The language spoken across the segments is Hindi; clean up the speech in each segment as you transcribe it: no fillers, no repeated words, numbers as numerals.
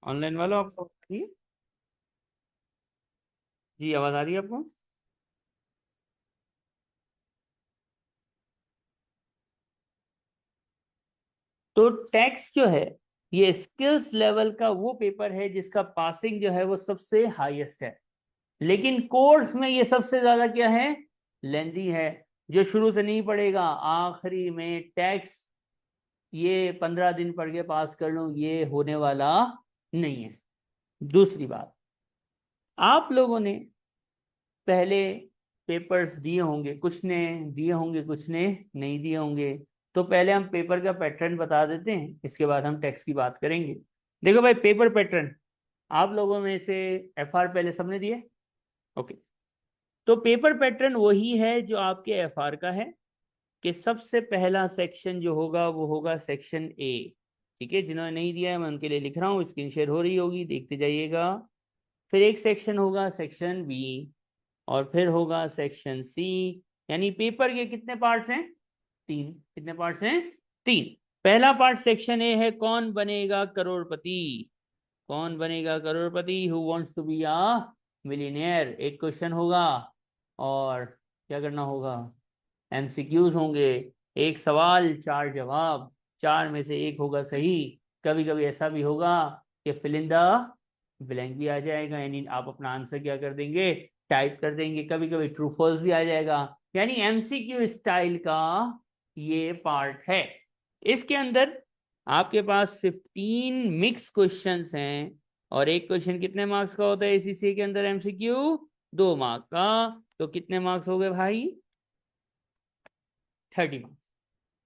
ऑनलाइन वालों आपको आवाज आ रही है? जी आवाज आ रही है आपको? तो टैक्स जो है ये स्किल्स लेवल का वो पेपर है जिसका पासिंग जो है वो सबसे हाईएस्ट है। लेकिन कोर्स में ये सबसे ज्यादा क्या है, लेंदी है। जो शुरू से नहीं पढ़ेगा आखिरी में टैक्स ये 15 दिन पढ़ के पास कर लूं, ये होने वाला नहीं है। दूसरी बात, आप लोगों ने पहले पेपर्स दिए होंगे, कुछ ने दिए होंगे कुछ ने नहीं दिए होंगे। तो पहले हम पेपर का पैटर्न बता देते हैं, इसके बाद हम टेक्स्ट की बात करेंगे। देखो भाई, पेपर पैटर्न आप लोगों में से एफआर पहले सबने दिए। ओके, तो पेपर पैटर्न वही है जो आपके एफआर का है कि सबसे पहला सेक्शन जो होगा वो होगा सेक्शन ए। ठीक है, जिन्होंने नहीं दिया है मैं उनके लिए लिख रहा हूँ, स्क्रीन शेयर हो रही होगी, देखते जाइएगा। फिर एक सेक्शन होगा सेक्शन बी, और फिर होगा सेक्शन सी। यानी पेपर के कितने पार्ट्स हैं? तीन। कितने पार्ट्स हैं? तीन। पहला पार्ट सेक्शन ए है, कौन Banega Crorepati. Kaun Banega Crorepati, who wants to be a millionaire, एक क्वेश्चन होगा। और क्या करना होगा, एमसीक्यूज होंगे। एक सवाल चार जवाब, चार में से एक होगा सही। कभी कभी ऐसा भी होगा कि फिल इन द ब्लैंक भी आ जाएगा, यानी आप अपना आंसर क्या कर देंगे, टाइप कर देंगे। कभी कभी ट्रू फॉल्स भी आ जाएगा। यानी एमसीक्यू स्टाइल का ये पार्ट है। इसके अंदर आपके पास 15 मिक्स क्वेश्चंस हैं, और एक क्वेश्चन कितने मार्क्स का होता है एसीसी के अंदर, एमसीक्यू 2 मार्क का। तो कितने मार्क्स हो गए भाई, 30 मार्क्स।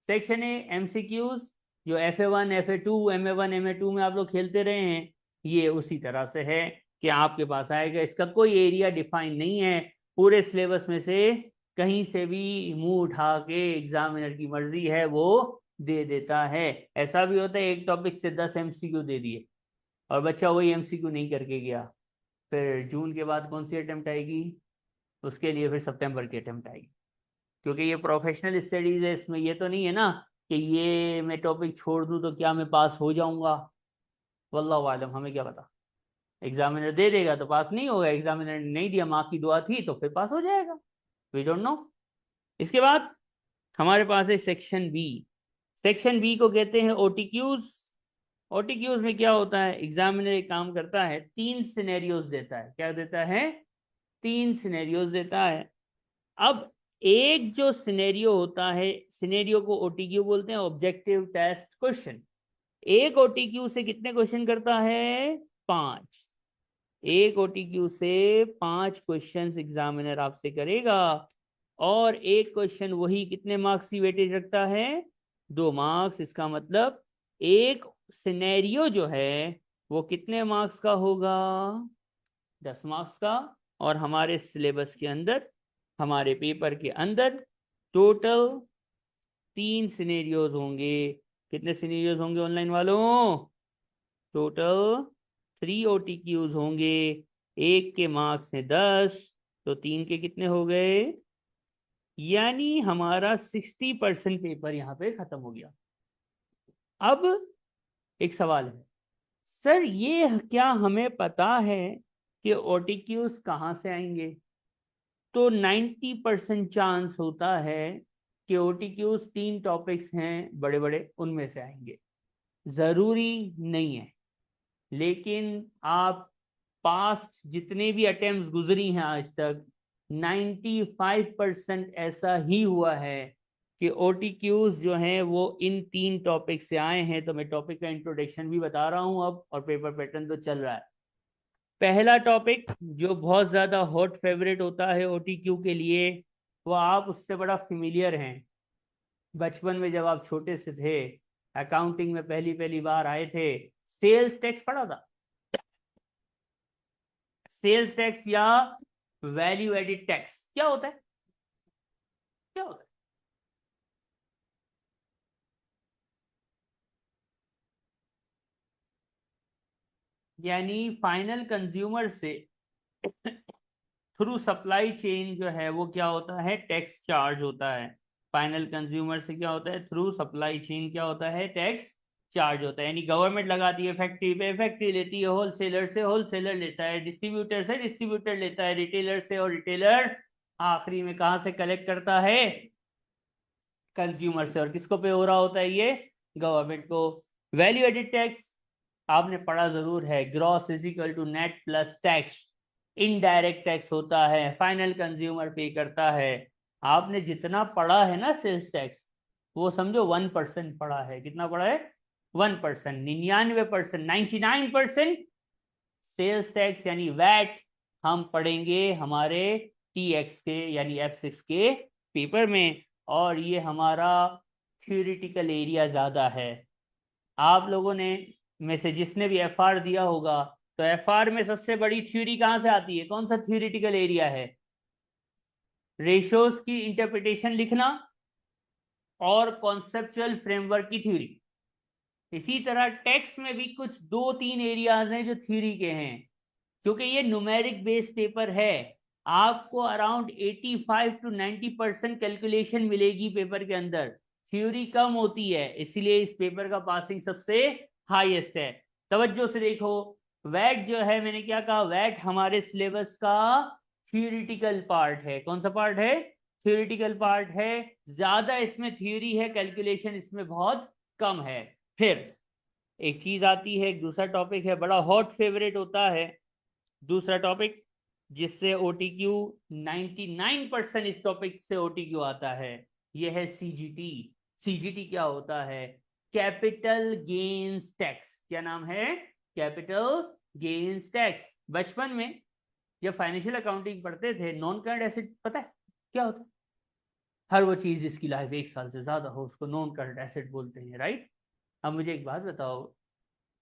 सेक्शन ए एमसीक्यूज, जो FA1 FA2 MA1 MA2 में आप लोग खेलते रहे हैं, ये उसी तरह से है कि आपके पास आएगा। इसका कोई एरिया डिफाइन नहीं है, पूरे सिलेबस में से कहीं से भी मुंह उठा के एग्जामिनर की मर्जी है वो दे देता है। ऐसा भी होता है एक टॉपिक से 10 MCQ दे दिए और बच्चा वही MCQ नहीं करके गया, फिर जून के बाद कौन सी अटेम्प्ट आएगी, उसके लिए फिर सितंबर की अटेम्प्ट आएगी। क्योंकि ये प्रोफेशनल स्टडीज है, इसमें ये तो नहीं है ना कि ये मैं टॉपिक छोड़ दूं तो क्या मैं पास हो जाऊंगा। वल्लाहु आलम, हमें क्या पता। एग्जामिनर दे देगा तो पास नहीं होगा, एग्जामिनर ने नहीं दिया, माँ की दुआ थी तो फिर पास हो जाएगा। We don't know. इसके बाद हमारे पास है सेक्शन बी। सेक्शन बी को कहते हैं ओटीक्यूज। ओटीक्यूज में क्या होता है, एग्जामिनर एक काम करता है, तीन सिनेरियोज देता है। क्या देता है, तीन सिनेरियोज देता है। अब एक जो सिनेरियो होता है, सिनेरियो को ओटीक्यू बोलते हैं, ऑब्जेक्टिव टेस्ट क्वेश्चन। एक ओटीक्यू से कितने क्वेश्चन करता है, 5। एक ओटीक्यू से 5 क्वेश्चन एग्जामिनर आपसे करेगा। और एक क्वेश्चन वही कितने मार्क्स की वेटेज रखता है, 2 मार्क्स। इसका मतलब एक सिनेरियो जो है वो कितने मार्क्स का होगा, 10 मार्क्स का। और हमारे सिलेबस के अंदर, हमारे पेपर के अंदर टोटल 3 सिनेरियोज होंगे। कितने सिनेरियोज होंगे ऑनलाइन वालों, टोटल 3 OTQs होंगे। एक के मार्क्स हैं 10, तो 3 के कितने हो गए, यानी हमारा 60% पेपर यहाँ पे खत्म हो गया। अब एक सवाल है, सर ये क्या हमें पता है कि ओटीक्यूज कहाँ से आएंगे? तो 90% चांस होता है कि ओटीक्यूज 3 टॉपिक्स हैं बड़े बड़े, उनमें से आएंगे। जरूरी नहीं है, लेकिन आप पास्ट जितने भी अटेम्प्ट्स गुजरी हैं आज तक, 95% ऐसा ही हुआ है कि ओटीक्यूज जो हैं वो इन 3 टॉपिक से आए हैं। तो मैं टॉपिक का इंट्रोडक्शन भी बता रहा हूं अब, और पेपर पैटर्न तो चल रहा है। पहला टॉपिक जो बहुत ज्यादा हॉट फेवरेट होता है ओटीक्यू के लिए, वो आप उससे बड़ा फेमिलियर हैं। बचपन में जब आप छोटे से थे, अकाउंटिंग में पहली पहली बार आए थे, सेल्स टैक्स पढ़ा था। सेल्स टैक्स या वैल्यू एडिड टैक्स क्या होता है, क्या होता है? यानी फाइनल कंज्यूमर से थ्रू सप्लाई चेन जो है वो क्या होता है, टैक्स चार्ज होता है। फाइनल कंज्यूमर से क्या होता है, थ्रू सप्लाई चेन क्या होता है, टैक्स चार्ज होता है। यानी गवर्नमेंट लगाती है फैक्ट्री पे, फैक्ट्री लेती है होलसेलर से, होलसेलर लेता है डिस्ट्रीब्यूटर से, डिस्ट्रीब्यूटर लेता है रिटेलर से, और रिटेलर आखिरी में कहाँ से कलेक्ट करता है? कंज्यूमर से। और किसको पे हो रहा होता है ये? गवर्नमेंट को। वैल्यू एडेड टैक्स आपने पढ़ा जरूर है, gross is equal to net plus tax. Indirect tax होता है, फाइनल कंज्यूमर पे करता है। आपने जितना पढ़ा है ना सेल्स टैक्स, वो समझो 1% पढ़ा है। कितना पढ़ा है? 1%। 99%, 99% सेल्स टैक्स यानी वैट हम पढ़ेंगे हमारे TX के यानी F6 के पेपर में। और ये हमारा थ्योरेटिकल एरिया ज़्यादा है। आप लोगों ने में से जिसने भी FR दिया होगा, तो FR में सबसे बड़ी थ्योरी कहाँ से आती है? कौन सा थ्योरेटिकल एरिया है? रेशोज की इंटरप्रिटेशन लिखना और कॉन्सेप्चुअल फ्रेमवर्क की थ्योरी। इसी तरह टेक्स्ट में भी कुछ 2-3 एरियाज हैं जो थ्योरी के हैं। क्योंकि ये न्यूमेरिक बेस्ड पेपर है, आपको अराउंड 85 to 90% कैलकुलेशन मिलेगी पेपर के अंदर, थ्योरी कम होती है, इसलिए इस पेपर का पासिंग सबसे हाईएस्ट है। तवज्जो से देखो, वैट जो है, मैंने क्या कहा, वैट हमारे सिलेबस का थ्योरेटिकल पार्ट है। कौन सा पार्ट है? थ्योरेटिकल पार्ट है। ज्यादा इसमें थ्योरी है, कैलकुलेशन इसमें बहुत कम है। फिर एक चीज आती है, एक दूसरा टॉपिक है, बड़ा हॉट फेवरेट होता है दूसरा टॉपिक, जिससे OTQ 99% इस टॉपिक से OTQ आता है। यह है CGT। CGT क्या होता है? Capital gains tax. क्या नाम है? Capital gains tax. बचपन में जब फाइनेंशियल अकाउंटिंग पढ़ते थे, नॉन करंट एसेट पता है क्या होता है? हर वो चीज जिसकी लाइफ 1 साल से ज्यादा हो उसको नॉन करंट एसेट बोलते हैं, राइट? अब मुझे एक बात बताओ,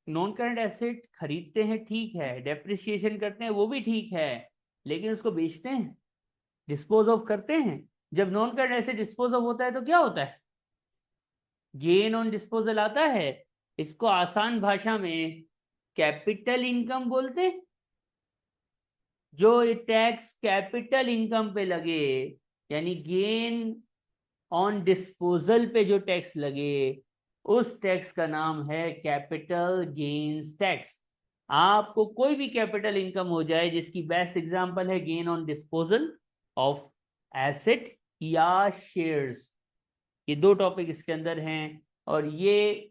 नॉन करंट एसेट खरीदते हैं ठीक है, डेप्रिसिएशन करते हैं वो भी ठीक है, लेकिन उसको बेचते हैं, डिस्पोज ऑफ करते हैं। जब non current asset dispose of होता है तो क्या होता है? गेन ऑन डिस्पोजल आता है। इसको आसान भाषा में कैपिटल इनकम बोलते हैं। जो टैक्स कैपिटल इनकम पे लगे, यानी गेन ऑन डिस्पोजल पे जो टैक्स लगे, उस टैक्स का नाम है कैपिटल गेन्स टैक्स। आपको कोई भी कैपिटल इनकम हो जाए, जिसकी बेस्ट एग्जांपल है gain on disposal of asset या शेयर्स, ये 2 टॉपिक इसके अंदर हैं। और ये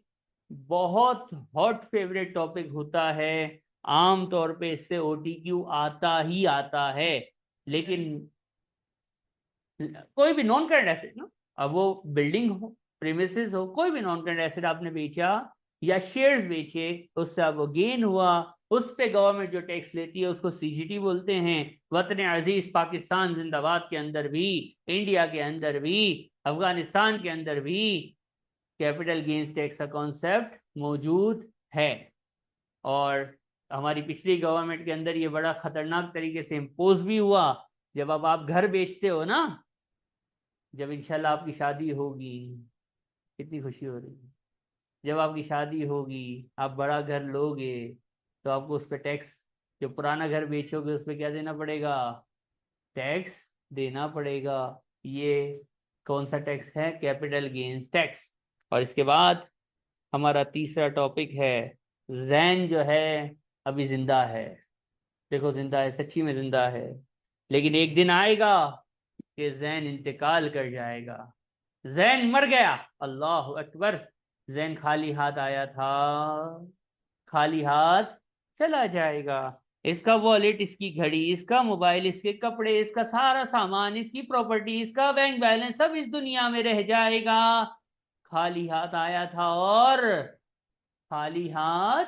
बहुत हॉट फेवरेट टॉपिक होता है, आम तौर पे इससे OTQ आता ही आता है। लेकिन कोई भी नॉन करंट एसेट ना, अब वो बिल्डिंग हो, प्रीमिसेस हो, कोई भी नॉन करंट एसेट आपने बेचा या शेयर्स बेचे, उससे आपको गेन हुआ, उस पे गवर्नमेंट जो टैक्स लेती है उसको CGT बोलते हैं। वतन अजीज पाकिस्तान जिंदाबाद के अंदर भी, इंडिया के अंदर भी, अफगानिस्तान के अंदर भी कैपिटल गेन्स टैक्स का कॉन्सेप्ट मौजूद है। और हमारी पिछली गवर्नमेंट के अंदर ये बड़ा खतरनाक तरीके से इम्पोज भी हुआ। जब अब आप घर बेचते हो ना, जब इंशाल्लाह आपकी शादी होगी, कितनी खुशी हो रही है, जब आपकी शादी होगी, आप बड़ा घर लोगे, तो आपको उस पर टैक्स, जो पुराना घर बेचोगे उस पर क्या देना पड़ेगा? टैक्स देना पड़ेगा। ये कौन सा टैक्स है? Capital gains tax. और इसके बाद हमारा तीसरा टॉपिक है, जैन जो है अभी जिंदा है। देखो जिंदा है, सच्ची में जिंदा है, लेकिन एक दिन आएगा कि जैन इंतकाल कर जाएगा। जैन मर गया, अल्लाह अकबर। जैन खाली हाथ आया था, खाली हाथ चला जाएगा। इसका वॉलेट, इसकी घड़ी, इसका मोबाइल, इसके कपड़े, इसका सारा सामान, इसकी प्रॉपर्टी, इसका बैंक बैलेंस सब इस दुनिया में रह जाएगा। खाली हाथ आया था और खाली हाथ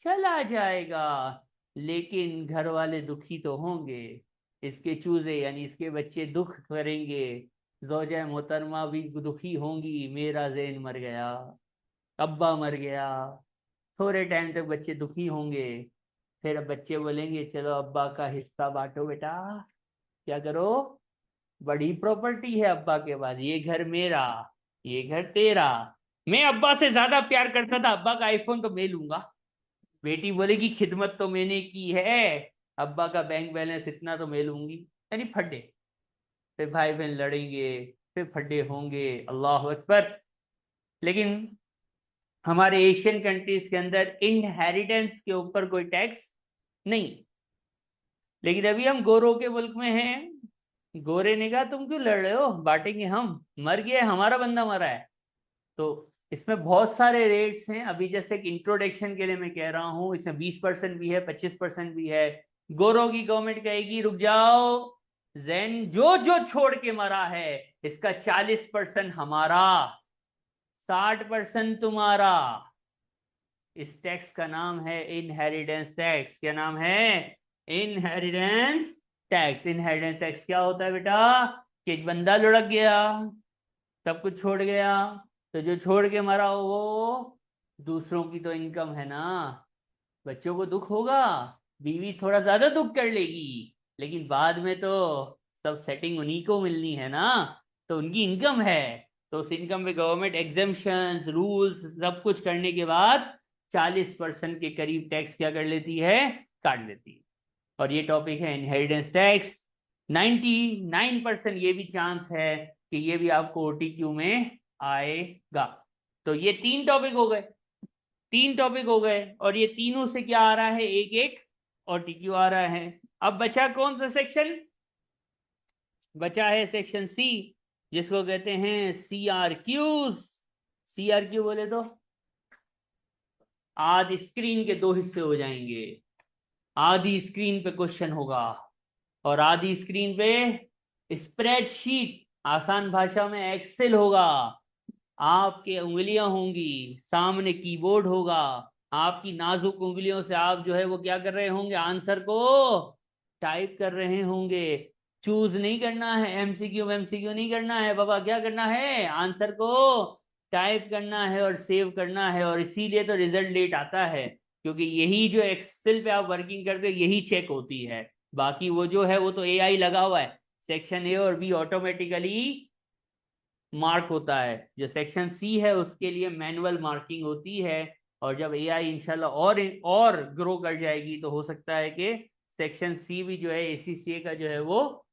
चला जाएगा। लेकिन घर वाले दुखी तो होंगे, इसके चूजे यानी इसके बच्चे दुख करेंगे, ज़ौजा मोहतरमा भी दुखी होंगी, मेरा ज़ैन मर गया, अब्बा मर गया। थोड़े टाइम तक बच्चे दुखी होंगे, फिर अब बच्चे बोलेंगे चलो अब्बा का हिस्सा बांटो बेटा, क्या करो, बड़ी प्रॉपर्टी है अब्बा के पास, ये घर मेरा, ये घर तेरा। मैं अब्बा से ज्यादा प्यार करता था, अब्बा का आईफोन तो मैं लूंगा। बेटी बोलेगी खिदमत तो मैंने की है, अब्बा का बैंक बैलेंस इतना तो मैं लूंगी। यानी फड्डे, फिर भाई बहन लड़ेंगे, फिर फड्डे होंगे, अल्लाह अकबर। लेकिन हमारे एशियन कंट्रीज के अंदर इनहेरिटेंस के ऊपर कोई टैक्स नहीं। लेकिन अभी हम गोरों के मुल्क में हैं। गोरे ने कहा तुम क्यों लड़ रहे हो, बांटेंगे हम, मर गया हमारा बंदा मरा है। तो इसमें बहुत सारे रेट्स हैं। अभी जैसे एक इंट्रोडक्शन के लिए मैं कह रहा हूं, इसमें 20% भी है, 25% भी है। गोरों की गवर्नमेंट कहेगी रुक जाओ, जैन जो जो छोड़ के मरा है इसका 40% हमारा, 60% तुम्हारा। इस टैक्स का नाम है इनहेरिटेंस टैक्स। क्या नाम है? Inheritance tax. इनहेरिटेंस टैक्स क्या होता है बेटा? कि एक बंदा लुढ़क गया, सब कुछ छोड़ गया, तो जो छोड़ के मरा हो वो दूसरों की तो इनकम है ना। बच्चों को दुख होगा, बीवी थोड़ा ज्यादा दुख कर लेगी, लेकिन बाद में तो सब सेटिंग उन्हीं को मिलनी है ना, तो उनकी इनकम है। तो उस इनकम पे गवर्नमेंट एग्जेम्पशंस रूल्स सब कुछ करने के बाद 40% के करीब टैक्स क्या कर लेती है? काट लेती है। और ये टॉपिक है इनहेरिटेंस टैक्स। 99% ये भी चांस है कि ये भी आपको ओटीक्यू में आएगा। तो ये 3 टॉपिक हो गए, 3 टॉपिक हो गए, और ये तीनों से क्या आ रहा है? एक एक ओटीक्यू आ रहा है। अब बचा कौन सा सेक्शन? बचा है सेक्शन सी, जिसको कहते हैं सीआरक्यूज। सीआरक्यू बोले तो आधी स्क्रीन के 2 हिस्से हो जाएंगे। आधी स्क्रीन पे क्वेश्चन होगा और आधी स्क्रीन पे स्प्रेडशीट, आसान भाषा में एक्सेल होगा। आपके उंगलियां होंगी, सामने कीबोर्ड होगा, आपकी नाजुक उंगलियों से आप जो है वो क्या कर रहे होंगे? आंसर को टाइप कर रहे होंगे। चूज नहीं करना है, एमसीक्यू एमसीक्यू नहीं करना है बाबा। क्या करना है? आंसर को टाइप करना है और सेव करना है। और इसीलिए तो रिजल्ट लेट आता है, क्योंकि यही जो एक्सेल पे आप वर्किंग करते हो यही चेक होती है। बाकी वो जो है वो तो एआई लगा हुआ है, सेक्शन ए और बी ऑटोमेटिकली मार्क होता है। जो सेक्शन सी है उसके लिए मैनुअल मार्किंग होती है। और जब एआई इंशाल्लाह और ग्रो कर जाएगी तो हो सकता है कि सेक्शन सी भी जो है एसीसीए का जो है वो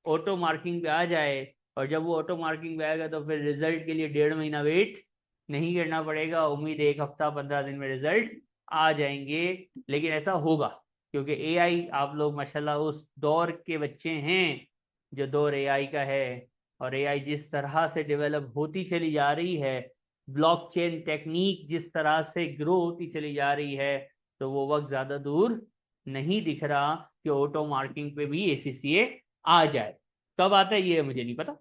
ऑटो मार्किंग पे आ जाए। और जब वो ऑटो मार्किंग पे आएगा तो फिर रिजल्ट के लिए 1.5 महीना वेट नहीं करना पड़ेगा। उम्मीद है 1 हफ्ता 15 दिन में रिजल्ट आ जाएंगे। लेकिन ऐसा होगा क्योंकि एआई, आप लोग माशाल्लाह उस दौर के बच्चे हैं जो दौर एआई का है। और एआई जिस तरह से डेवलप होती चली जा रही है, ब्लॉकचेन टेक्निक जिस तरह से ग्रो होती चली जा रही है, तो वो वक्त ज्यादा दूर नहीं दिख रहा कि ऑटो मार्किंग पे भी एसीसीए आ जाए। कब आता है ये मुझे नहीं पता,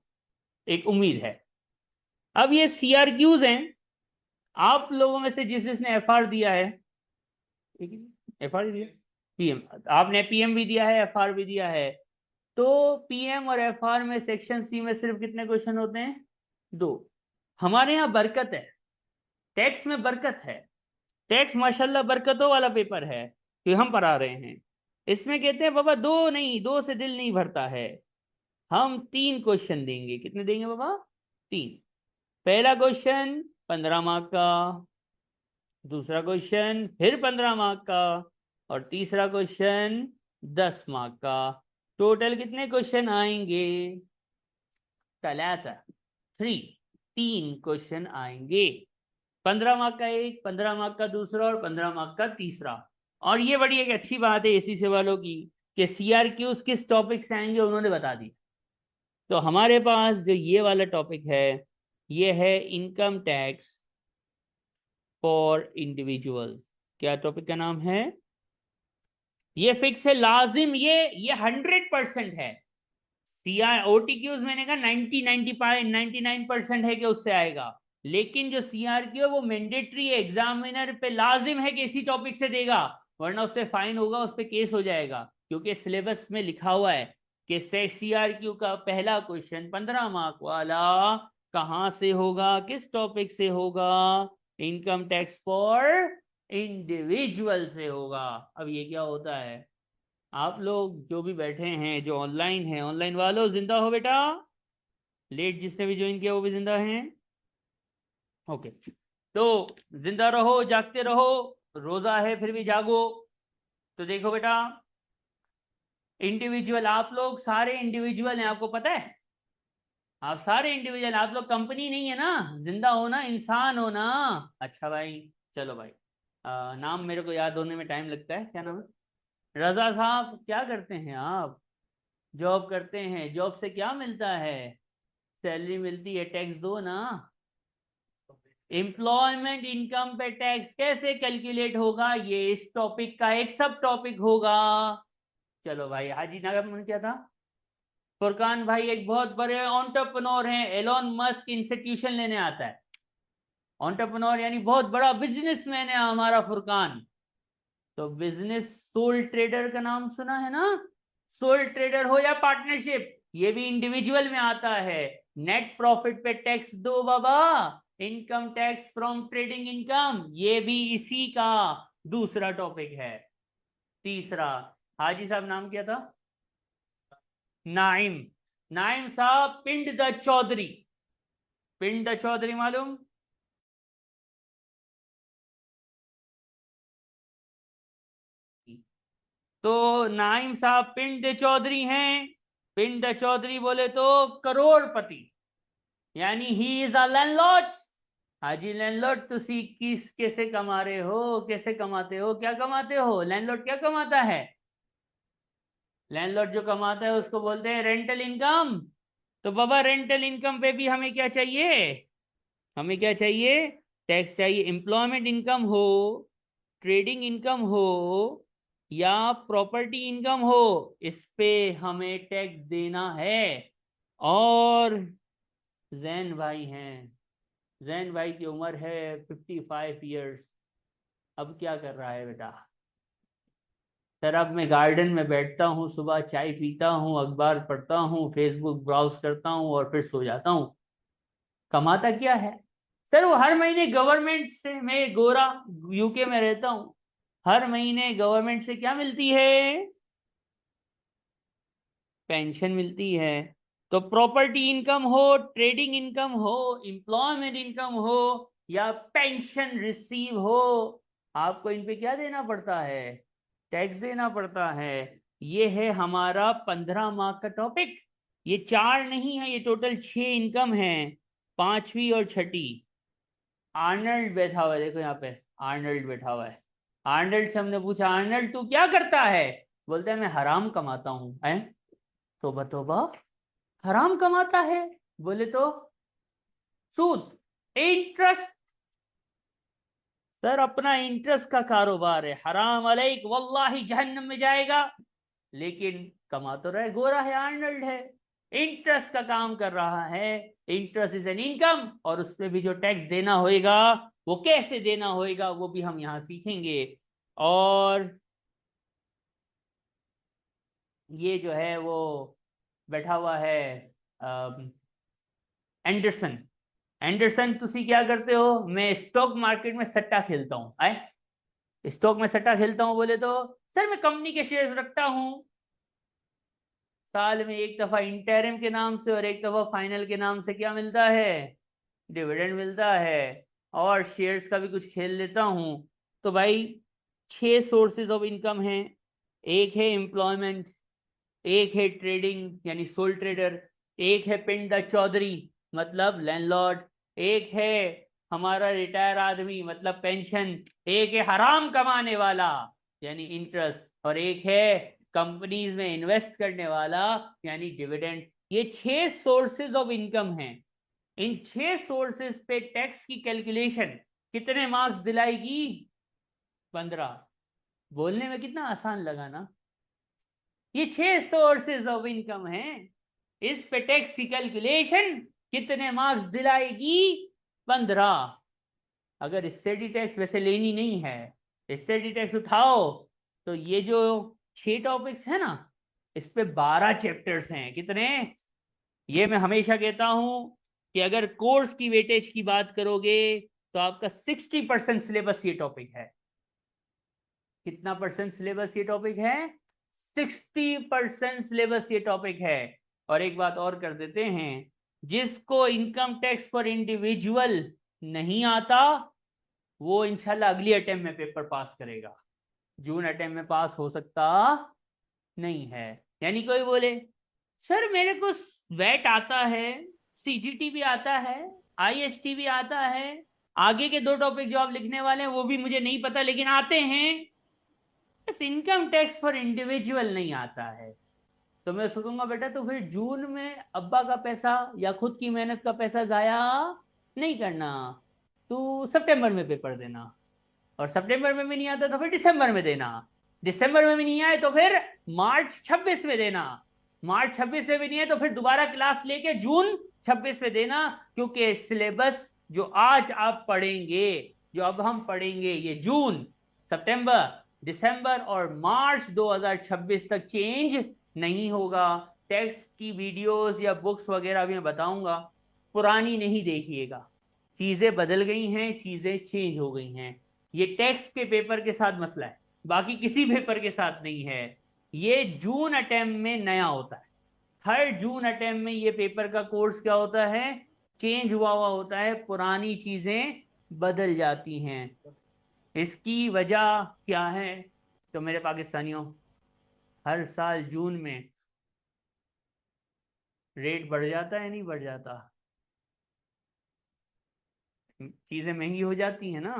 एक उम्मीद है। अब ये सीआरक्यूज हैं। आप लोगों में से जिसने एफआर दिया है, एफआर दिया, पीएम, आपने पीएम भी दिया है, एफआर भी दिया है। तो पीएम और एफआर में सेक्शन सी में सिर्फ कितने क्वेश्चन होते हैं? 2। हमारे यहाँ बरकत है, टैक्स में बरकत है। टैक्स माशाल्लाह बरकतों वाला पेपर है कि हम पढ़ा रहे हैं। इसमें कहते हैं बाबा 2 नहीं, 2 से दिल नहीं भरता है। हम 3 क्वेश्चन देंगे। कितने देंगे बाबा? 3। पहला क्वेश्चन 15 मार्क का, दूसरा क्वेश्चन फिर 15 मार्क का, और तीसरा क्वेश्चन 10 मार्क का। टोटल कितने क्वेश्चन आएंगे? 3 आएंगे। 15 मार्क का एक, 15 मार्क का दूसरा और 15 मार्क का तीसरा। और ये बड़ी एक अच्छी बात है एसी से वालों की कि सीआरक्यूज किस टॉपिक से आएंगे उन्होंने बता दी। तो हमारे पास जो ये वाला टॉपिक है ये है इनकम टैक्स फॉर इंडिविजुअल्स। क्या टॉपिक का नाम है? ये फिक्स है, लाजिम, ये 100% है। सीआर ओटीक्यूज मैंने कहा 90-95-99% है कि उससे आएगा। लेकिन जो सीआरक्यू है वो मैंडेटरी है, एग्जामिनर पे लाजिम है कि इसी टॉपिक से देगा, वरना उससे फाइन होगा, उस पर केस हो जाएगा। क्योंकि सिलेबस में लिखा हुआ है कि सीआरक्यू का पहला क्वेश्चन 15 मार्क वाला कहाँ से होगा, किस टॉपिक से होगा? इनकम टैक्स फॉर इंडिविजुअल से होगा। अब ये क्या होता है? आप लोग जो भी बैठे हैं, जो ऑनलाइन हैं, ऑनलाइन वालों जिंदा हो बेटा? लेट जिसने भी ज्वाइन किया वो भी जिंदा हैं? ओके, तो जिंदा रहो, जागते रहो, रोजा है फिर भी जागो। तो देखो बेटा, इंडिविजुअल, आप लोग सारे इंडिविजुअल हैं, आपको पता है? आप सारे इंडिविजुअल, आप लोग कंपनी नहीं है ना, जिंदा हो ना, इंसान हो ना। अच्छा भाई, चलो भाई, नाम मेरे को याद होने में टाइम लगता है, क्या नाम है? रजा साहब, क्या करते हैं आप? जॉब करते हैं, जॉब से क्या मिलता है? सैलरी मिलती है, टैक्स दो ना। एम्प्लॉयमेंट इनकम पे टैक्स कैसे कैलकुलेट होगा, ये इस टॉपिक का एक सब टॉपिक होगा। चलो भाई, हाजी नागम ने क्या था? फुरकान भाई एक बहुत बड़े एंटरप्रेन्योर हैं, एलोन मस्क इंस्टीट्यूशन लेने आता है। एंटरप्रेन्योर यानी बहुत बड़ा बिजनेसमैन है हमारा फुरकान। तो बिजनेस, सोल ट्रेडर का नाम सुना है ना? सोल ट्रेडर हो या पार्टनरशिप, ये भी इंडिविजुअल में आता है। नेट प्रॉफिट पे टैक्स दो बाबा, income tax from trading income, ये भी इसी का दूसरा टॉपिक है। तीसरा, हाजी साहब नाम क्या था? नाइम। नाइम साहब पिंड द चौधरी। पिंड द चौधरी मालूम? तो नाइम साहब पिंड द चौधरी हैं। पिंड द चौधरी बोले तो करोड़पति, यानी he is a landlord. Haji landlord, तुसी किस कैसे कमा रहे हो, कैसे कमाते हो, क्या कमाते हो? लैंडलॉर्ड क्या कमाता है? लैंडलॉर्ड जो कमाता है उसको बोलते हैं रेंटल इनकम। तो बाबा रेंटल इनकम पे भी हमें क्या चाहिए? हमें क्या चाहिए? टैक्स चाहिए। एम्प्लॉयमेंट इनकम हो, ट्रेडिंग इनकम हो, या प्रॉपर्टी इनकम हो, इस पे हमें टैक्स देना है। और जैन भाई हैं, जैन भाई की उम्र है 55 ईयर्स। अब क्या कर रहा है बेटा? सर अब मैं गार्डन में बैठता हूँ, सुबह चाय पीता हूँ, अखबार पढ़ता हूँ, फेसबुक ब्राउज करता हूँ और फिर सो जाता हूँ। कमाता क्या है? सर वो हर महीने गवर्नमेंट से, मैं गोरा यूके में रहता हूँ, हर महीने गवर्नमेंट से क्या मिलती है? पेंशन मिलती है। तो प्रॉपर्टी इनकम हो, ट्रेडिंग इनकम हो, एम्प्लॉयमेंट इनकम हो, या पेंशन रिसीव हो, आपको इन पे क्या देना पड़ता है? टैक्स देना पड़ता है। ये है हमारा 15 मार्क का टॉपिक। ये चार नहीं है, ये टोटल 6 इनकम है, पांचवी और छठी। आर्नल्ड बैठा हुआ है, देखो यहाँ पे आर्नल्ड बैठा हुआ है। आर्नल्ड से हमने पूछा, आर्नल्ड तू क्या करता है? बोलता है मैं हराम कमाता हूँ। है? तोबा तोबा, हराम कमाता है? बोले तो सूद, इंटरेस्ट। सर अपना इंटरेस्ट का कारोबार है, हराम अलैक वल्लाही जहन्नम में जाएगा। लेकिन कमा तो रहे, गोरा है, आर्नल्ड है, इंटरेस्ट का काम कर रहा है। इंटरेस्ट इज एन इनकम, और उस पर भी जो टैक्स देना होगा, वो कैसे देना होगा वो भी हम यहाँ सीखेंगे। और ये जो है वो बैठा हुआ है एंडरसन। एंडरसन, तुसी क्या करते हो? मैं स्टॉक मार्केट में सट्टा खेलता हूँ। आए, स्टॉक में सट्टा खेलता हूँ बोले तो सर मैं कंपनी के शेयर्स रखता हूँ, साल में एक दफा इंटरिम के नाम से और एक दफा फाइनल के नाम से क्या मिलता है? डिविडेंड मिलता है। और शेयर्स का भी कुछ खेल लेता हूँ। तो भाई 6 सोर्सेज ऑफ इनकम हैं। एक है एम्प्लॉयमेंट, एक है ट्रेडिंग यानी सोल ट्रेडर, एक है पिंड द चौधरी मतलब लैंडलॉर्ड, एक है हमारा रिटायर आदमी मतलब पेंशन, एक है हराम कमाने वाला यानी इंटरेस्ट, और एक है कंपनीज में इन्वेस्ट करने वाला यानी डिविडेंड। ये 6 सोर्सेज ऑफ इनकम हैं। इन 6 सोर्सेज पे टैक्स की कैलकुलेशन कितने मार्क्स दिलाएगी? 15। बोलने में कितना आसान लगा ना? ये 6 सोर्सेज ऑफ इनकम हैं, इस पे टैक्स की कैलकुलेशन कितने मार्क्स दिलाएगी? 15। अगर स्टेडी टैक्स वैसे लेनी नहीं है, स्टेडी टैक्स उठाओ, तो ये जो 6 टॉपिक्स है ना, इस पे 12 चैप्टर्स हैं। कितने? ये मैं हमेशा कहता हूं कि अगर कोर्स की वेटेज की बात करोगे तो आपका 60% सिलेबस ये टॉपिक है। कितना परसेंट सिलेबस ये टॉपिक है? 60% सिलेबस ये टॉपिक है। और एक बात और कर देते हैं, जिसको इनकम टैक्स फॉर इंडिविजुअल नहीं आता, वो इंशाल्लाह अगली अटेम्प्ट में पेपर पास करेगा। जून अटेम्प्ट में पास हो सकता नहीं है। यानी कोई बोले सर मेरे को वैट आता है, सीजीटी भी आता है, आईएसटी भी आता है, आगे के 2 टॉपिक जो आप लिखने वाले हैं वो भी मुझे नहीं पता लेकिन आते हैं। बस इनकम टैक्स फॉर इंडिविजुअल नहीं आता है। तो मैं सोचूंगा बेटा तो फिर जून में अब्बा का पैसा या खुद की मेहनत का पैसा जाया नहीं करना, तू सितंबर में पेपर देना, और सितंबर में भी नहीं आता तो फिर दिसंबर में देना, दिसंबर में भी नहीं आए तो फिर मार्च 26 में देना, मार्च 26 में भी नहीं है तो फिर दोबारा क्लास लेके जून 26 में देना। क्योंकि सिलेबस जो आज आप पढ़ेंगे, जो अब हम पढ़ेंगे, ये जून, सितंबर, दिसंबर और मार्च 2026 तक चेंज नहीं होगा। टेक्स्ट की वीडियोस या बुक्स वगैरह भी मैं बताऊंगा, पुरानी नहीं देखिएगा, चीजें बदल गई हैं, चीजें चेंज हो गई हैं। ये टेक्स्ट के पेपर के साथ मसला है, बाकी किसी पेपर के साथ नहीं है। ये जून अटेम्प्ट में नया होता है, हर जून अटेम्प्ट में ये पेपर का कोर्स क्या होता है, चेंज हुआ होता है, पुरानी चीजें बदल जाती हैं। इसकी वजह क्या है? तो मेरे पाकिस्तानियों, हर साल जून में रेट बढ़ जाता है नहीं बढ़ जाता? चीजें महंगी हो जाती है ना।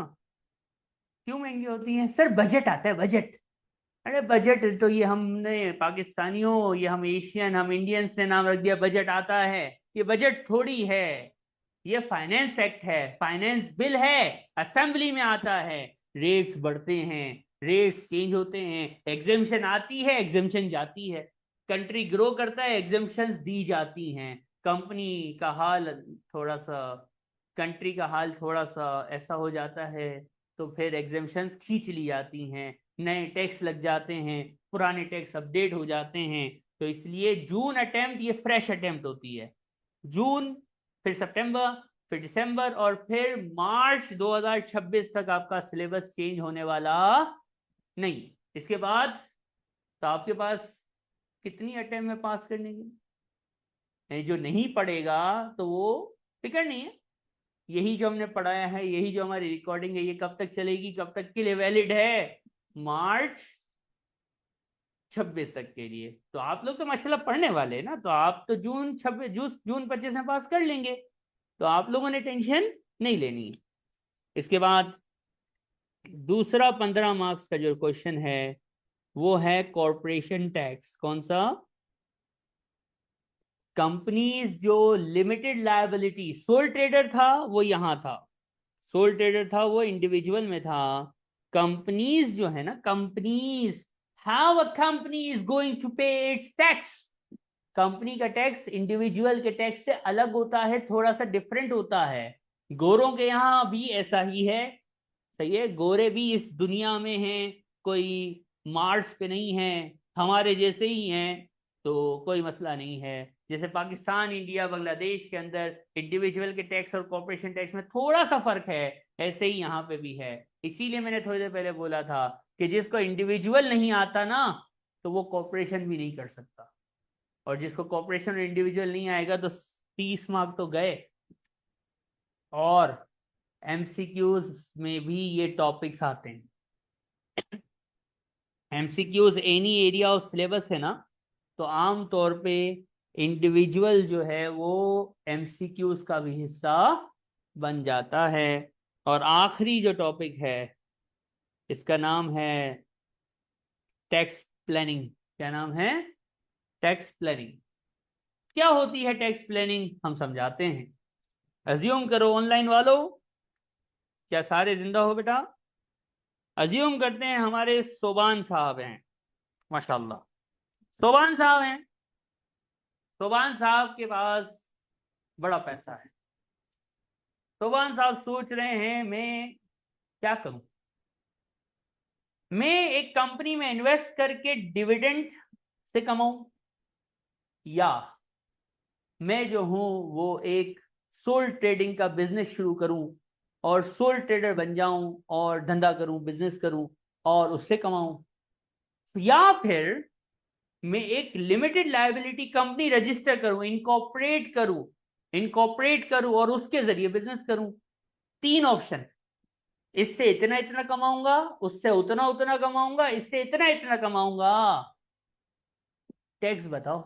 क्यों महंगी होती हैं सर? बजट आता है, बजट। अरे बजट तो ये हमने पाकिस्तानियों, ये हम एशियन, हम इंडियंस ने नाम रख दिया बजट आता है। ये बजट थोड़ी है, ये फाइनेंस एक्ट है, फाइनेंस बिल है, असेंबली में आता है। रेट्स बढ़ते हैं, रेट्स चेंज होते हैं, एग्जेम्पशन आती है, एग्जेम्पशन जाती है, कंट्री ग्रो करता है, एग्जेम्पशंस दी जाती हैं। कंपनी का हाल थोड़ा सा, कंट्री का हाल थोड़ा सा ऐसा हो जाता है तो फिर एग्जेम्पशंस खींच ली जाती हैं, नए टैक्स लग जाते हैं, पुराने टैक्स अपडेट हो जाते हैं। तो इसलिए जून अटेम्प्ट ये फ्रेश अटेम्प्ट होती है। जून, फिर सितंबर, फिर दिसंबर और फिर मार्च 2026 तक आपका सिलेबस चेंज होने वाला नहीं। इसके बाद तो आपके पास कितनी अटेम्प्ट में पास करने की? जो नहीं पढ़ेगा तो वो फिक्र नहीं है, यही जो हमने पढ़ाया है, यही जो हमारी रिकॉर्डिंग है, ये कब तक चलेगी, कब तक के लिए वैलिड है? मार्च 26 तक के लिए। तो आप लोग तो माशाल्लाह पढ़ने वाले हैं ना, तो आप तो जून 26, जून 25 में पास कर लेंगे, तो आप लोगों ने टेंशन नहीं लेनी है। इसके बाद दूसरा 15 मार्क्स का जो क्वेश्चन है वो है कॉरपोरेशन टैक्स। कौन सा? कंपनीज जो लिमिटेड लायबिलिटी, सोल ट्रेडर था वो यहाँ था, सोल ट्रेडर था वो इंडिविजुअल में था। कंपनीज जो है ना, companies, how a company is going to pay its tax. Company का टैक्स इंडिविजुअल के टैक्स से अलग होता है, थोड़ा सा डिफरेंट होता है। गोरों के यहाँ भी ऐसा ही है, सही है, गोरे भी इस दुनिया में हैं, कोई मार्स पे नहीं है, हमारे जैसे ही हैं, तो कोई मसला नहीं है। जैसे पाकिस्तान, इंडिया, बांग्लादेश के अंदर इंडिविजुअल के टैक्स और कॉर्पोरेशन टैक्स में थोड़ा सा फर्क है, ऐसे ही यहाँ पे भी है। इसीलिए मैंने थोड़ी देर पहले बोला था कि जिसको इंडिविजुअल नहीं आता ना, तो वो कॉर्पोरेशन भी नहीं कर सकता, और जिसको कॉर्पोरेशन और इंडिविजुअल नहीं आएगा तो 30 मार्क तो गए। और एमसीक्यूज में भी ये टॉपिक्स आते हैं। MCQs any area of syllabus है ना, तो आम तौर पे इंडिविजुअल जो है वो एमसीक्यूज का भी हिस्सा बन जाता है। और आखिरी जो टॉपिक है इसका नाम है टैक्स प्लानिंग। क्या नाम है? Tax planning. क्या होती है टैक्स प्लानिंग, हम समझाते हैं। अज्यूम करो ऑनलाइन वालों, क्या सारे जिंदा हो बेटा? अज्यूम करते हैं हमारे सोबान साहब हैं, माशाल्लाह सोबान साहब हैं। सोबान साहब के पास बड़ा पैसा है। सोबान साहब सोच रहे हैं मैं क्या करूं, मैं एक कंपनी में इन्वेस्ट करके डिविडेंड से कमाऊं, या मैं जो हूं वो एक सोल ट्रेडिंग का बिजनेस शुरू करूं और सोल ट्रेडर बन जाऊं और धंधा करूं, बिजनेस करूं और उससे कमाऊं, या फिर मैं एक लिमिटेड लायबिलिटी कंपनी रजिस्टर करूं, इनकॉर्पोरेट करूं और उसके जरिए बिजनेस करूं। 3 ऑप्शन, इससे इतना इतना कमाऊंगा, उससे उतना उतना कमाऊंगा, इससे इतना इतना कमाऊंगा। टैक्स बताओ,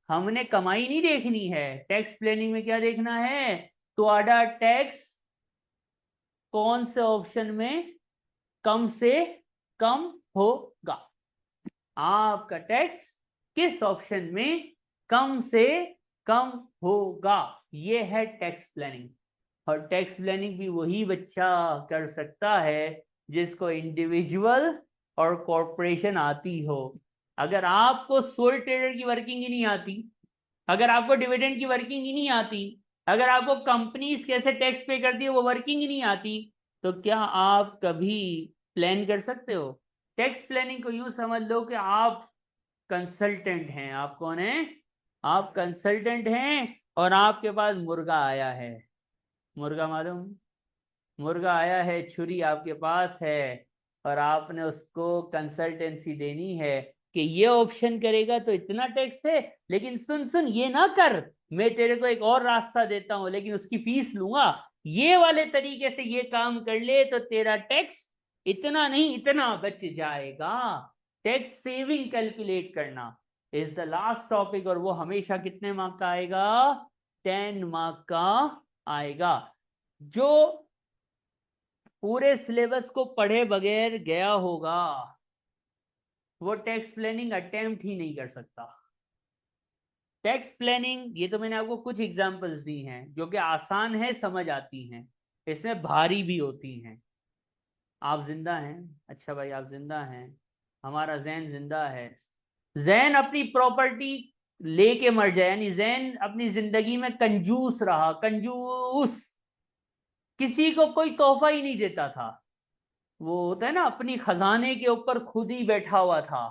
हमने कमाई नहीं देखनी है, टैक्स प्लानिंग में क्या देखना है, तुम्हारा टैक्स कौन से ऑप्शन में कम से कम होगा, आपका टैक्स किस ऑप्शन में कम से कम होगा, ये है टैक्स प्लानिंग। और टैक्स प्लानिंग भी वही बच्चा कर सकता है जिसको इंडिविजुअल और कॉरपोरेशन आती हो। अगर आपको सोल ट्रेडर की वर्किंग ही नहीं आती, अगर आपको डिविडेंड की वर्किंग ही नहीं आती, अगर आपको कंपनीज कैसे टैक्स पे करती है वो वर्किंग ही नहीं आती, तो क्या आप कभी प्लान कर सकते हो? टैक्स प्लानिंग को यूं समझ लो कि आप कंसल्टेंट हैं। आप कौन हैं? आप कंसल्टेंट हैं और आपके पास मुर्गा आया है। मुर्गा मालूम? मुर्गा आया है, छुरी आपके पास है और आपने उसको कंसल्टेंसी देनी है कि ये ऑप्शन करेगा तो इतना टैक्स है, लेकिन सुन सुन ये ना कर, मैं तेरे को एक और रास्ता देता हूं लेकिन उसकी फीस लूंगा, ये वाले तरीके से ये काम कर ले तो तेरा टैक्स इतना नहीं इतना बच जाएगा। टैक्स सेविंग कैलकुलेट करना इज द लास्ट टॉपिक, और वो हमेशा कितने मार्क का आएगा? 10 मार्क का आएगा। जो पूरे सिलेबस को पढ़े बगैर गया होगा वो टैक्स प्लानिंग अटेम्प्ट ही नहीं कर सकता। टैक्स प्लानिंग, ये तो मैंने आपको कुछ एग्जांपल्स दी हैं जो कि आसान है, समझ आती हैं, इसमें भारी भी होती हैं। आप जिंदा हैं? अच्छा भाई आप जिंदा हैं, हमारा जैन जिंदा है। जैन अपनी प्रॉपर्टी लेके मर जाए, यानी जैन अपनी जिंदगी में कंजूस रहा, कंजूस, किसी को कोई तोहफा ही नहीं देता था, वो होता है ना अपनी खजाने के ऊपर खुद ही बैठा हुआ था,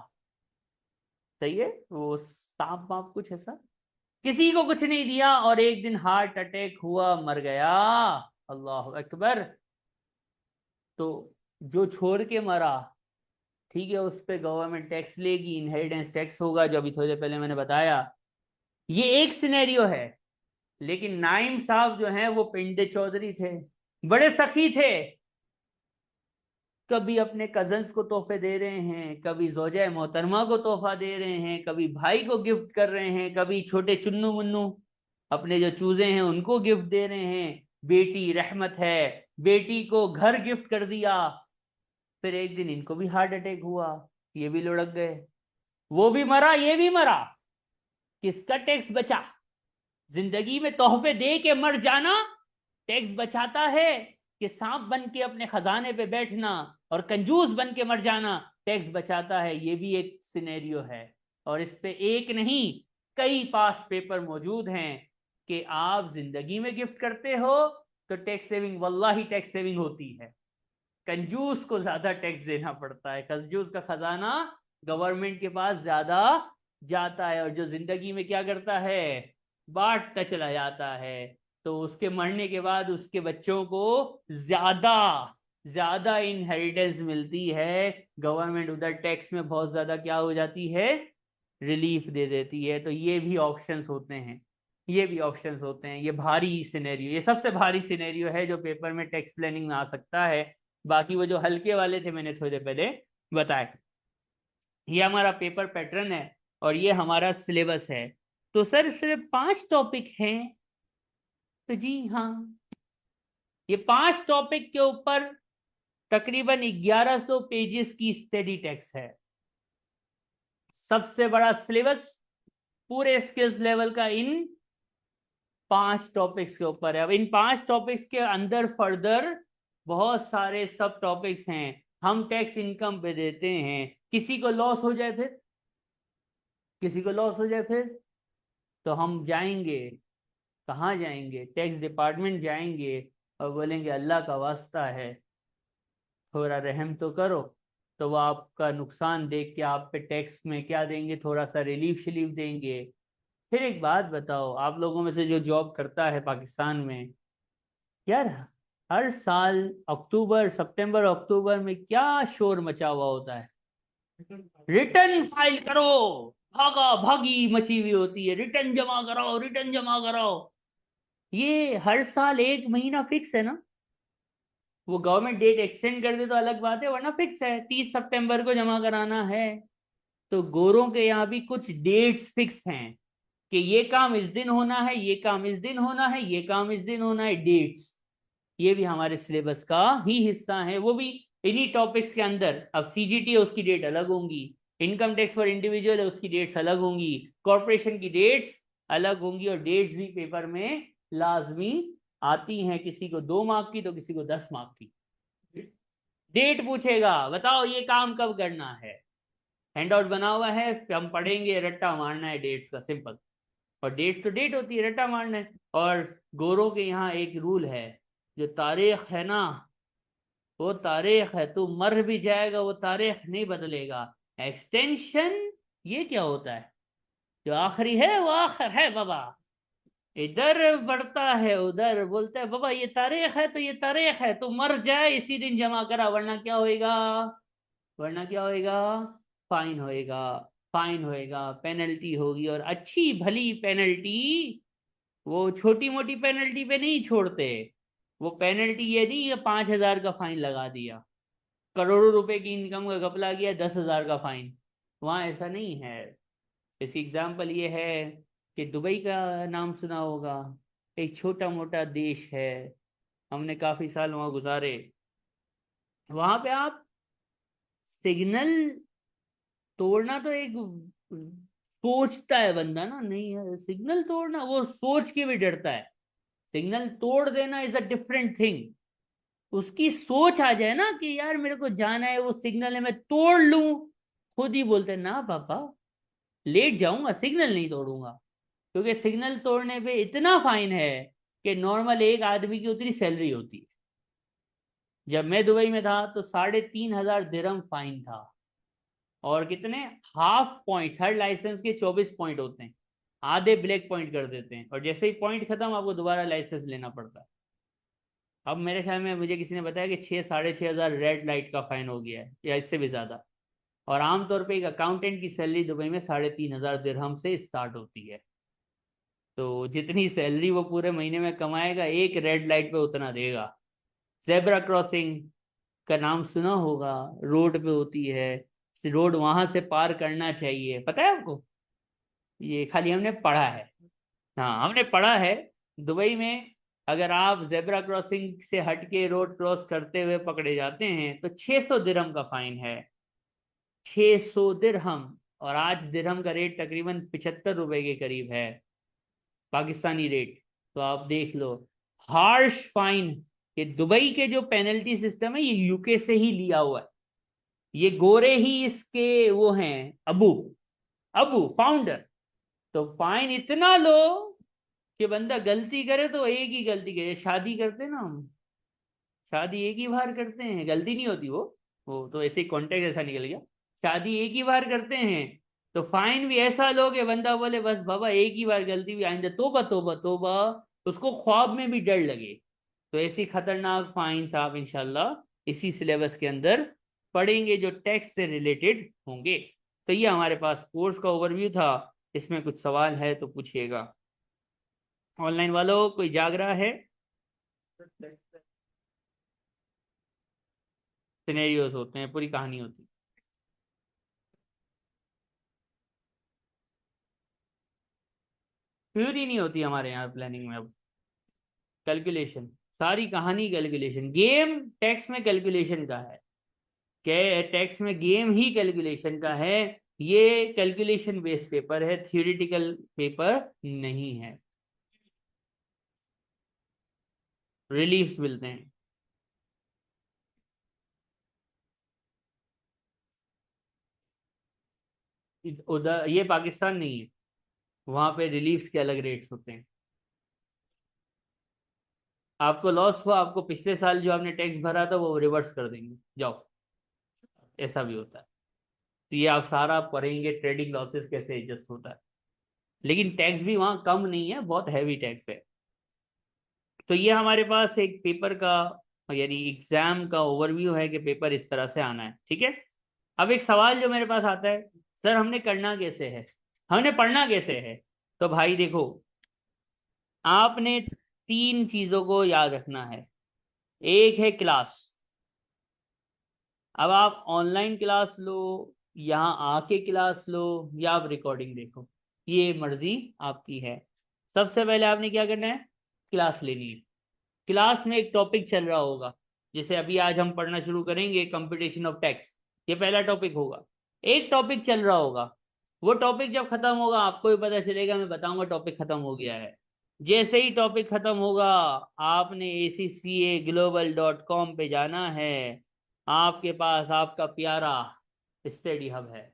सही है, वो सांप वाप कुछ ऐसा, किसी को कुछ नहीं दिया और एक दिन हार्ट अटैक हुआ, मर गया। अल्लाह अकबर। तो जो छोड़ के मरा, ठीक है, उस पे गवर्नमेंट टैक्स लेगी, इनहेरिटेंस टैक्स होगा, जो अभी थोड़ी देर पहले मैंने बताया। ये एक सिनेरियो है। लेकिन नाइम साहब जो हैं वो पिंडे चौधरी थे, बड़े सखी थे, कभी अपने कजन्स को तोहफे दे रहे हैं, कभी जोजा मोहतरमा को तोहफा दे रहे हैं, कभी भाई को गिफ्ट कर रहे हैं, कभी छोटे चुन्नू मुन्नू अपने जो चूजे हैं उनको गिफ्ट दे रहे हैं। बेटी रहमत है, बेटी को घर गिफ्ट कर दिया। फिर एक दिन इनको भी हार्ट अटैक हुआ, ये भी लुढ़क गए, वो भी मरा, ये भी मरा। किसका टैक्स बचा? जिंदगी में तोहफे दे के मर जाना टैक्स बचाता है, कि सांप बन के अपने खजाने पे बैठना और कंजूस बन के मर जाना टैक्स बचाता है? ये भी एक सिनेरियो है। और इस पे एक नहीं कई पास पेपर मौजूद हैं कि आप जिंदगी में गिफ्ट करते हो तो टैक्स सेविंग, वल्लाही टैक्स सेविंग होती है। कंजूस को ज्यादा टैक्स देना पड़ता है, कंजूस का खजाना गवर्नमेंट के पास ज्यादा जाता है, और जो जिंदगी में क्या करता है, बांटता चला जाता है, तो उसके मरने के बाद उसके बच्चों को ज्यादा ज्यादा इनहेरिटेंस मिलती है। गवर्नमेंट उधर टैक्स में बहुत ज्यादा क्या हो जाती है, रिलीफ दे देती है। तो ये भी ऑप्शंस होते हैं, ये भी ऑप्शंस होते हैं। ये भारी सिनेरियो, ये सबसे भारी सिनेरियो है जो पेपर में टैक्स प्लानिंग में आ सकता है। बाकी वो जो हल्के वाले थे मैंने थोड़ी देर पहले बताए। ये हमारा पेपर पैटर्न है और ये हमारा सिलेबस है। तो सर सिर्फ 5 टॉपिक हैं? तो जी हाँ, ये 5 टॉपिक के ऊपर तकरीबन 1100 पेजेस की स्टडी टेक्स्ट है। सबसे बड़ा सिलेबस पूरे स्किल्स लेवल का इन 5 टॉपिक्स के ऊपर है। अब इन 5 टॉपिक्स के अंदर फर्दर बहुत सारे सब टॉपिक्स हैं। हम टैक्स इनकम पे देते हैं, किसी को लॉस हो जाए फिर, किसी को लॉस हो जाए फिर तो हम जाएंगे, कहाँ जाएंगे? टैक्स डिपार्टमेंट जाएंगे और बोलेंगे अल्लाह का वास्ता है थोड़ा रहम तो करो, तो वो आपका नुकसान देख के आप पे टैक्स में क्या देंगे, थोड़ा सा रिलीफ शलीफ देंगे। फिर एक बात बताओ, आप लोगों में से जो जॉब करता है पाकिस्तान में, यार हर साल अक्टूबर सितंबर अक्टूबर में क्या शोर मचा हुआ होता है, रिटर्न फाइल करो, भागा भागी मची हुई होती है, रिटर्न जमा कराओ, रिटर्न जमा कराओ। ये हर साल एक महीना फिक्स है ना, वो गवर्नमेंट डेट एक्सटेंड कर दे तो अलग बात है, वरना फिक्स है 30 सितंबर को जमा कराना है। तो गोरों के यहाँ भी कुछ डेट्स फिक्स हैं, कि ये काम इस दिन होना है, ये काम इस दिन होना है, ये काम इस दिन होना है, डेट्स, ये भी हमारे सिलेबस का ही हिस्सा है, वो भी इन्हीं टॉपिक्स के अंदर। अब सीजीटी है उसकी डेट अलग होंगी, इनकम टैक्स फॉर इंडिविजुअल है उसकी डेट्स अलग होंगी, कॉर्पोरेशन की डेट्स अलग होंगी, और डेट्स भी पेपर में लाजमी आती हैं, किसी को 2 मार्क की तो किसी को 10 मार्क की। डेट पूछेगा, बताओ ये काम कब करना है, हैंड आउट बना हुआ है, हम पढ़ेंगे, रट्टा मारना है डेट्स का, सिंपल। और डेट तो डेट होती है, रट्टा मारना है। और गोरों के यहाँ एक रूल है, जो तारीख है ना वो तारीख है, तू मर भी जाएगा वो तारीख नहीं बदलेगा। एक्सटेंशन ये क्या होता है, जो आखिरी है वो आखिर है बाबा, इधर बढ़ता है उधर बोलता है बाबा ये तारीख है तो ये तारीख है, तू मर जाए इसी दिन जमा करा, वरना क्या होएगा, वरना क्या होएगा, फाइन होएगा, फाइन होएगा, पेनल्टी होगी, और अच्छी भली पेनल्टी। वो छोटी मोटी पेनल्टी पे नहीं छोड़ते, वो पेनल्टी ये नहीं कि 5,000 का फाइन लगा दिया, करोड़ों रुपए की इनकम का घपला किया, 10,000 का फाइन, वहाँ ऐसा नहीं है। इसकी एग्जाम्पल ये है कि दुबई का नाम सुना होगा, एक छोटा मोटा देश है, हमने काफी साल वहाँ गुजारे। वहां पे आप सिग्नल तोड़ना तो एक सोचता है बंदा ना, नहीं है सिग्नल तोड़ना, वो सोच के भी डरता है। सिग्नल तोड़ देना इज अ डिफरेंट थिंग, उसकी सोच आ जाए ना कि यार मेरे को जाना है, वो सिग्नल है मैं तोड़ लूं, खुद ही बोलते हैं ना पापा लेट जाऊंगा, सिग्नल नहीं तोड़ूंगा। क्योंकि सिग्नल तोड़ने पे इतना फाइन है कि नॉर्मल एक आदमी की उतनी सैलरी होती है। जब मैं दुबई में था तो 3,500 फाइन था, और कितने हाफ पॉइंट, हर लाइसेंस के 24 पॉइंट होते हैं, आधे ब्लैक पॉइंट कर देते हैं, और जैसे ही पॉइंट खत्म आपको दोबारा लाइसेंस लेना पड़ता है। अब मेरे ख्याल में मुझे किसी ने बताया कि 6-6,500 रेड लाइट का फाइन हो गया है, या इससे भी ज्यादा। और आमतौर पे एक अकाउंटेंट की सैलरी दुबई में 3,500 दिरहम से स्टार्ट होती है। तो जितनी सैलरी वो पूरे महीने में कमाएगा, एक रेड लाइट पे उतना देगा। जेब्रा क्रॉसिंग का नाम सुना होगा, रोड पे होती है, रोड वहां से पार करना चाहिए, पता है आपको, ये खाली हमने पढ़ा है। हाँ हमने पढ़ा है। दुबई में अगर आप जेब्रा क्रॉसिंग से हट के रोड क्रॉस करते हुए पकड़े जाते हैं तो 600 दिरहम का फाइन है, 600 दिरहम। और आज दिरहम का रेट तकरीबन 75 रुपए के करीब है, पाकिस्तानी रेट। तो आप देख लो, हार्श फाइन। ये दुबई के जो पेनल्टी सिस्टम है ये यूके से ही लिया हुआ है, ये गोरे ही इसके वो हैं, अबू, अबू फाउंडर। तो फाइन इतना लो कि बंदा गलती करे तो एक ही गलती करे, शादी करते ना हम, शादी एक ही बार करते हैं, गलती नहीं होती वो तो ऐसे ही कॉन्टेक्ट ऐसा निकल गया, शादी एक ही बार करते हैं। तो फाइन भी ऐसा लो कि बंदा बोले बस बाबा एक ही बार गलती, भी आइंदा तोबा तोबा तोबा, उसको ख्वाब में भी डर लगे। तो ऐसी खतरनाक फाइन्स आप इंशाल्लाह इसी सिलेबस के अंदर पढ़ेंगे जो टैक्स से रिलेटेड होंगे। तो ये हमारे पास कोर्स का ओवरव्यू था, इसमें कुछ सवाल है तो पूछिएगा। ऑनलाइन वालों कोई जाग रहा है, सिनेरियोज होते हैं, पूरी कहानी होती है। थ्योरी नहीं होती हमारे यहाँ प्लानिंग में, अब कैलकुलेशन, सारी कहानी कैलकुलेशन, गेम टैक्स में कैलकुलेशन का है, के टैक्स में गेम ही कैलकुलेशन का है। ये कैलकुलेशन बेस्ड पेपर है, थियोरिटिकल पेपर नहीं है। रिलीफ्स मिलते हैं उधर, ये पाकिस्तान नहीं है, वहां पे रिलीफ्स के अलग रेट्स होते हैं। आपको लॉस हुआ, आपको पिछले साल जो आपने टैक्स भरा था वो रिवर्स कर देंगे, जाओ, ऐसा भी होता है। तो ये आप सारा पढ़ेंगे, ट्रेडिंग लॉसेस कैसे एडजस्ट होता है। लेकिन टैक्स भी वहाँ कम नहीं है, बहुत हैवी टैक्स है। तो ये हमारे पास एक पेपर का यानी एग्जाम का ओवरव्यू है कि पेपर इस तरह से आना है, ठीक है। अब एक सवाल जो मेरे पास आता है, सर हमने करना कैसे है, हमने पढ़ना कैसे है। तो भाई देखो, आपने 3 चीजों को याद रखना है। एक है क्लास, अब आप ऑनलाइन क्लास लो, यहाँ आके क्लास लो, या आप रिकॉर्डिंग देखो, ये मर्जी आपकी है। सबसे पहले आपने क्या करना है, क्लास लेनी है। क्लास में एक टॉपिक चल रहा होगा, जैसे अभी आज हम पढ़ना शुरू करेंगे कंपटीशन ऑफ टेक्स्ट, ये पहला टॉपिक होगा। एक टॉपिक चल रहा होगा, वो टॉपिक जब खत्म होगा आपको भी पता चलेगा, मैं बताऊंगा टॉपिक खत्म हो गया है। जैसे ही टॉपिक खत्म होगा आपने ACCAglobal.com पे जाना है। आपके पास आपका प्यारा स्टडी हब है।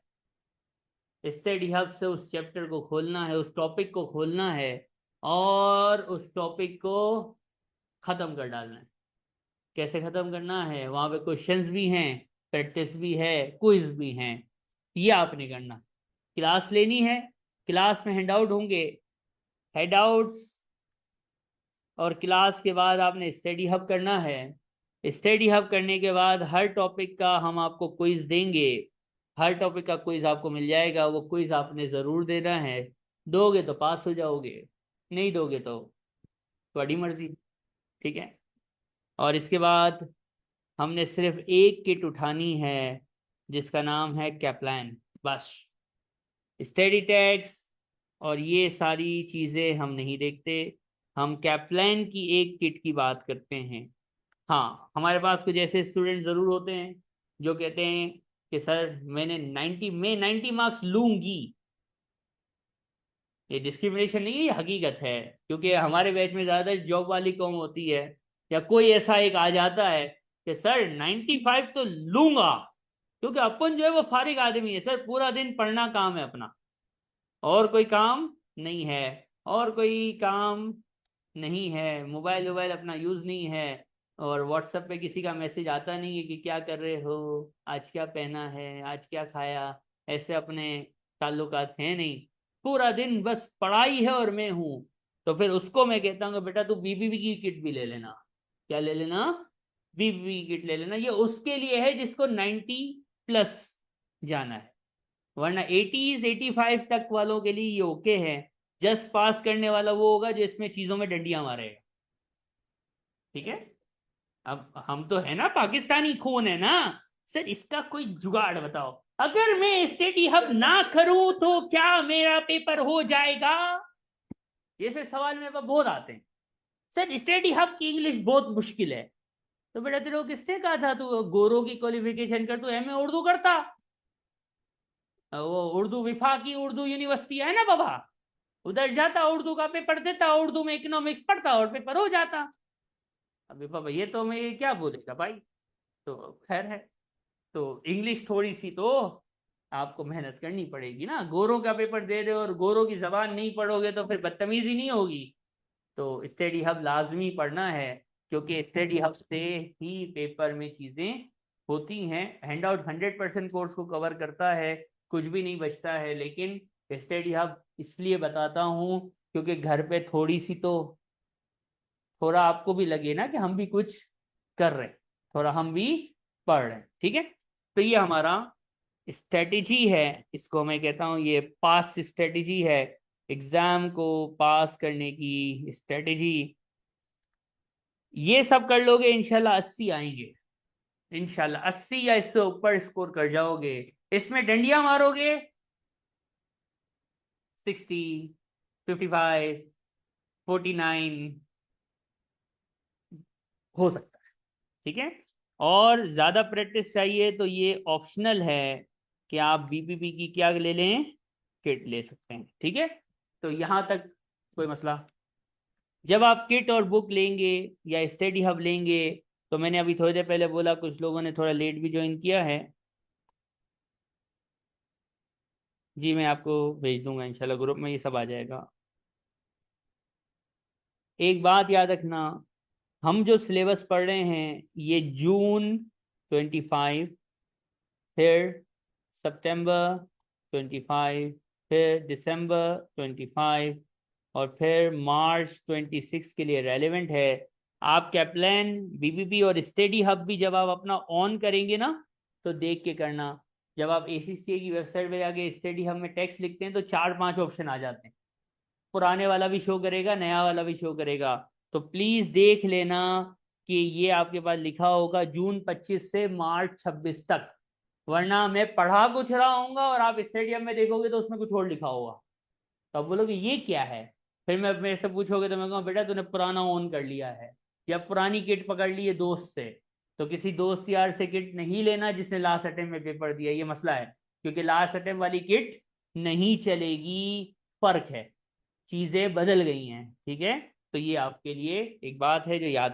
स्टडी हब से उस चैप्टर को खोलना है, उस टॉपिक को खोलना है और उस टॉपिक को खत्म कर डालना है। कैसे खत्म करना है, वहां पे क्वेश्चंस भी हैं, प्रैक्टिस भी है, क्विज भी हैं। ये आपने करना। क्लास लेनी है, क्लास में हैंडआउट होंगे, हैंडआउट्स, और क्लास के बाद आपने स्टडी हब करना है। स्टडी हब करने के बाद हर टॉपिक का हम आपको क्विज देंगे। हर टॉपिक का क्विज आपको मिल जाएगा, वो क्विज आपने ज़रूर देना है। दोगे तो पास हो जाओगे, नहीं दोगे तो तुम्हारी मर्जी। ठीक है। और इसके बाद हमने सिर्फ एक किट उठानी है जिसका नाम है कैप्लान, बस। स्टडी टैग्स और ये सारी चीज़ें हम नहीं देखते, हम कैप्लान की एक किट की बात करते हैं। हाँ, हमारे पास कुछ ऐसे स्टूडेंट ज़रूर होते हैं जो कहते हैं कि सर मैंने 90 मार्क्स लूंगी। ये डिस्क्रिमिनेशन नहीं है, ये हकीकत है। क्योंकि हमारे बैच में ज़्यादा जॉब वाली कौम होती है, या कोई ऐसा एक आ जाता है कि सर 95 तो लूंगा। क्योंकि अपन जो है वो फारिग आदमी है सर, पूरा दिन पढ़ना काम है अपना, और कोई काम नहीं है, और कोई काम नहीं है, मोबाइल वोबाइल अपना यूज़ नहीं है, और व्हाट्सएप पे किसी का मैसेज आता नहीं है कि क्या कर रहे हो, आज क्या पहना है, आज क्या खाया। ऐसे अपने ताल्लुकात हैं नहीं, पूरा दिन बस पढ़ाई है और मैं हूँ। तो फिर उसको मैं कहता हूँ कि बेटा तू बीबीबी की किट भी ले लेना। क्या ले लेना, बीबीबी की किट ले लेना। ये उसके लिए है जिसको 90+ जाना है, वरना 80s 85 तक वालों के लिए ये ओके है। जस्ट पास करने वाला वो होगा जो इसमें चीजों में डंडियां मारेगा। ठीक है। अब हम तो है ना, पाकिस्तानी खून है ना। सर इसका कोई जुगाड़ बताओ, अगर मैं स्टडी हब ना करूं तो क्या मेरा पेपर हो जाएगा। जैसे सवाल मेरे पास बहुत आते हैं, सर स्टडी हब की इंग्लिश बहुत मुश्किल है। तो बेटा तेरे को किसने कहा था तू गोरों की क्वालिफिकेशन कर, तू MA उर्दू करता। वो उर्दू विफाकी उर्दू यूनिवर्सिटी है ना बाबा, उधर जाता, उर्दू का पेपर देता, उर्दू में इकोनॉमिक्स पढ़ता और पेपर हो जाता। अभी बाबा ये तो मैं क्या बोलेगा भाई। तो खैर है, तो इंग्लिश थोड़ी सी तो आपको मेहनत करनी पड़ेगी ना। गोरों का पेपर दे रहे हो और गोरों की जबान नहीं पढ़ोगे तो फिर बदतमीजी नहीं होगी। तो स्टडी हब लाजमी पढ़ना है, क्योंकि स्टडी हब से ही पेपर में चीज़ें होती हैं। हैंडआउट 100% कोर्स को कवर करता है, कुछ भी नहीं बचता है। लेकिन स्टडी हब इसलिए बताता हूँ क्योंकि घर पे थोड़ी सी तो, थोड़ा आपको भी लगे ना कि हम भी कुछ कर रहे हैं, थोड़ा हम भी पढ़ रहे हैं। ठीक है। तो ये हमारा स्ट्रेटेजी है, इसको मैं कहता हूँ ये पास स्ट्रेटेजी है, एग्जाम को पास करने की स्ट्रेटेजी। ये सब कर लोगे इंशाल्लाह 80 आएंगे, इंशाल्लाह 80 या इससे ऊपर स्कोर कर जाओगे। इसमें डंडियां मारोगे 60, 55, 49 हो सकता है। ठीक है। और ज्यादा प्रैक्टिस चाहिए तो ये ऑप्शनल है कि आप बीपीपी की क्या ले लें, किट ले सकते हैं। ठीक है। तो यहां तक कोई मसला। जब आप किट और बुक लेंगे या स्टडी हब लेंगे, तो मैंने अभी थोड़ी देर पहले बोला कुछ लोगों ने थोड़ा लेट भी ज्वाइन किया है। जी मैं आपको भेज दूंगा इंशाल्लाह, ग्रुप में ये सब आ जाएगा। एक बात याद रखना, हम जो सिलेबस पढ़ रहे हैं ये जून 25, फिर सितंबर 25, फिर दिसंबर 25, और फिर मार्च 26 के लिए रेलेवेंट है। आप कैप्लान, बीबीपी और स्टडी हब भी जब आप अपना ऑन करेंगे ना, तो देख के करना। जब आप ACCA की वेबसाइट पे जाके स्टडी हब में टेक्स्ट लिखते हैं तो 4-5 ऑप्शन आ जाते हैं, पुराने वाला भी शो करेगा, नया वाला भी शो करेगा। तो प्लीज देख लेना कि ये आपके पास लिखा होगा जून 25 से मार्च 26 तक, वरना मैं पढ़ा कुछ रहा हूँ और आप स्टेडियम में देखोगे तो उसमें कुछ और लिखा होगा। तो आप बोलोगे ये क्या है, फिर मैं मेरे से पूछोगे तो मैं कहूँ बेटा तूने पुराना ओन कर लिया है, या पुरानी किट पकड़ ली है दोस्त से। तो किसी दोस्त यार से किट नहीं लेना जिसने लास्ट अटेम्प्ट में पेपर दिया, ये मसला है, क्योंकि लास्ट अटेम्प्ट वाली किट नहीं चलेगी। फर्क है, चीजें बदल गई हैं, ठीक है। तो ये आपके लिए एक बात है जो याद